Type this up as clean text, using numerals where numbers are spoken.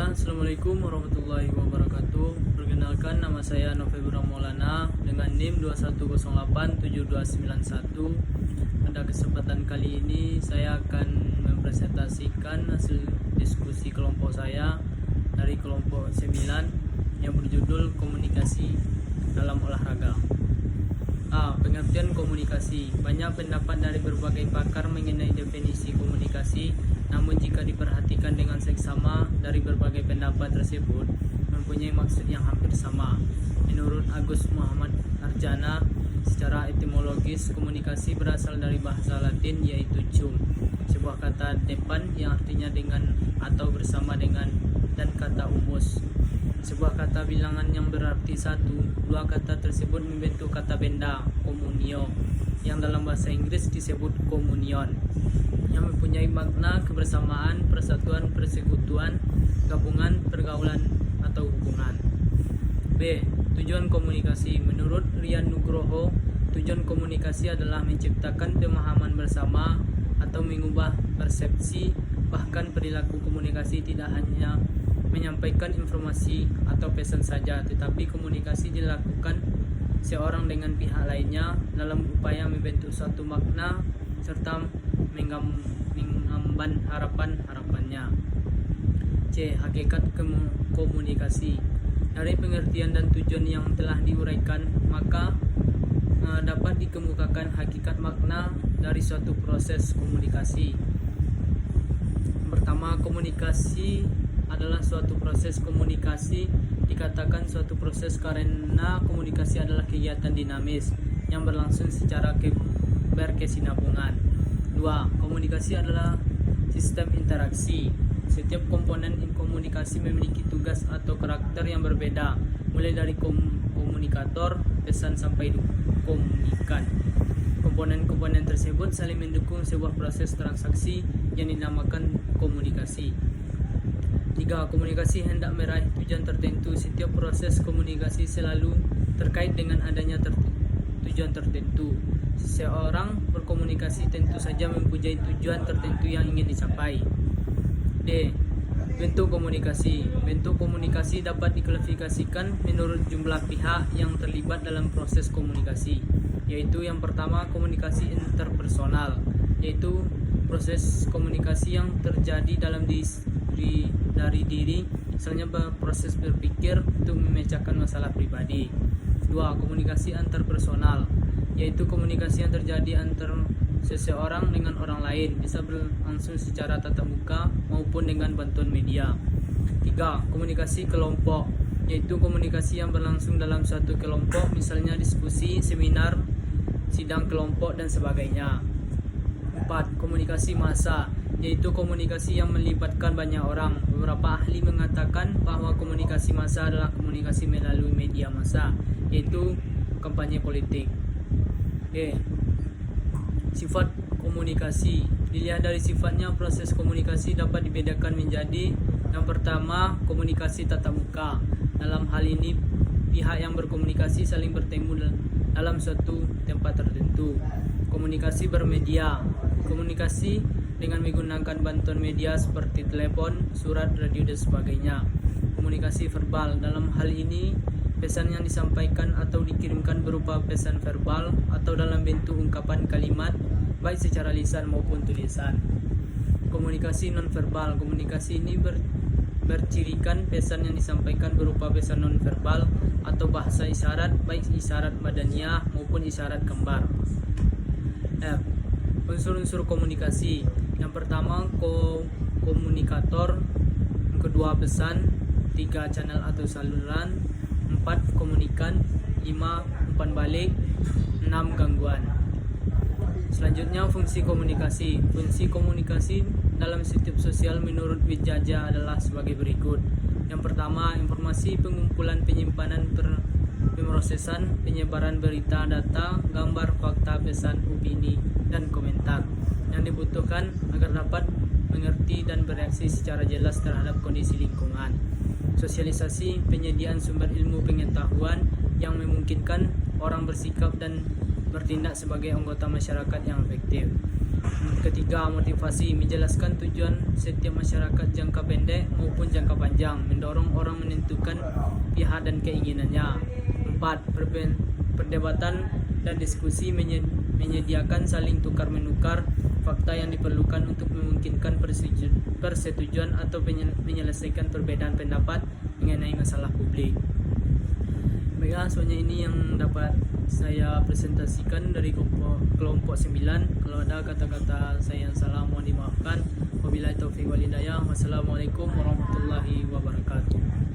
Assalamualaikum warahmatullahi wabarakatuh. Perkenalkan, nama saya November Maulana dengan NIM 21087291. Pada kesempatan kali ini saya akan mempresentasikan hasil diskusi kelompok saya dari kelompok 9 yang berjudul komunikasi dalam olahraga. Pengertian komunikasi. Banyak pendapat dari berbagai pakar mengenai definisi komunikasi, namun jika diperhatikan dengan seksama, dari berbagai pendapat tersebut mempunyai maksud yang hampir sama. Menurut Agus Muhammad Arjana, secara etimologis komunikasi berasal dari bahasa Latin yaitu cum, sebuah kata depan yang artinya dengan atau bersama dengan, dan kata umus, sebuah kata bilangan yang berarti satu. Dua kata tersebut membentuk kata benda, komunio, yang dalam bahasa Inggris disebut communion, yang mempunyai makna kebersamaan, persatuan, persekutuan, gabungan, pergaulan, atau hubungan. B. Tujuan komunikasi. Menurut Rian Nugroho, tujuan komunikasi adalah menciptakan pemahaman bersama atau mengubah persepsi, bahkan perilaku. Komunikasi tidak hanya menyampaikan informasi atau pesan saja, tetapi komunikasi dilakukan seorang dengan pihak lainnya dalam upaya membentuk suatu makna serta mengemban harapan-harapannya. C. Hakikat komunikasi. Dari pengertian dan tujuan yang telah diuraikan, maka dapat dikemukakan hakikat makna dari suatu proses komunikasi. Pertama, komunikasi adalah suatu proses. Komunikasi dikatakan suatu proses karena komunikasi adalah kegiatan dinamis yang berlangsung secara berkesinambungan. 2. Komunikasi adalah sistem interaksi. Setiap komponen komunikasi memiliki tugas atau karakter yang berbeda, mulai dari komunikator, pesan, sampai komunikan. Komponen-komponen tersebut saling mendukung sebuah proses transaksi yang dinamakan komunikasi. 3. Komunikasi hendak meraih tujuan tertentu. Setiap proses komunikasi selalu terkait dengan adanya tujuan tertentu. Seseorang berkomunikasi tentu saja mempunyai tujuan tertentu yang ingin dicapai. D. Bentuk komunikasi. Bentuk komunikasi dapat diklasifikasikan menurut jumlah pihak yang terlibat dalam proses komunikasi, yaitu yang pertama, komunikasi interpersonal, yaitu proses komunikasi yang terjadi dalam dari diri, misalnya proses berpikir untuk memecahkan masalah pribadi. 2. Komunikasi antarpersonal, yaitu komunikasi yang terjadi antar seseorang dengan orang lain, bisa berlangsung secara tatap muka maupun dengan bantuan media. 3. Komunikasi kelompok, yaitu komunikasi yang berlangsung dalam suatu kelompok, misalnya diskusi, seminar, sidang kelompok, dan sebagainya. 4. Komunikasi massa, yaitu komunikasi yang melibatkan banyak orang. Beberapa ahli mengatakan bahwa komunikasi massa adalah komunikasi melalui media massa, yaitu kampanye politik. Sifat komunikasi. Dilihat dari sifatnya, proses komunikasi dapat dibedakan menjadi: yang pertama, komunikasi tatap muka. Dalam hal ini, pihak yang berkomunikasi saling bertemu dalam suatu tempat tertentu. Komunikasi bermedia. Komunikasi dengan menggunakan bantuan media seperti telepon, surat, radio, dan sebagainya. Komunikasi verbal. Dalam hal ini, pesan yang disampaikan atau dikirimkan berupa pesan verbal atau dalam bentuk ungkapan kalimat, baik secara lisan maupun tulisan. Komunikasi nonverbal. Komunikasi ini bercirikan pesan yang disampaikan berupa pesan nonverbal atau bahasa isyarat, baik isyarat badaniyah maupun isyarat gambar. F. Unsur-unsur komunikasi. Yang pertama, komunikator. Yang kedua, pesan. 3. Channel atau saluran. 4. Komunikan. 5. Umpan balik. 6. Gangguan. Selanjutnya, fungsi komunikasi. Fungsi komunikasi dalam sistem sosial menurut Wijaya adalah sebagai berikut. Yang pertama, informasi, pengumpulan, penyimpanan, pemrosesan, penyebaran berita, data, gambar, fakta, pesan, opini, dan komentar yang dibutuhkan agar dapat mengerti dan bereaksi secara jelas terhadap kondisi lingkungan. Sosialisasi, penyediaan sumber ilmu pengetahuan yang memungkinkan orang bersikap dan bertindak sebagai anggota masyarakat yang efektif. Ketiga, motivasi, menjelaskan tujuan setiap masyarakat jangka pendek maupun jangka panjang, mendorong orang menentukan pihak dan keinginannya. 4. Perdebatan dan diskusi, menyediakan saling tukar menukar fakta yang diperlukan untuk memungkinkan persetujuan atau menyelesaikan perbedaan pendapat mengenai masalah publik. Baiklah, soalnya ini yang dapat saya presentasikan dari kelompok 9. Kalau ada kata-kata saya yang salah mohon dimaafkan. Wabillahi taufiq wal hidayah. Wassalamualaikum warahmatullahi wabarakatuh.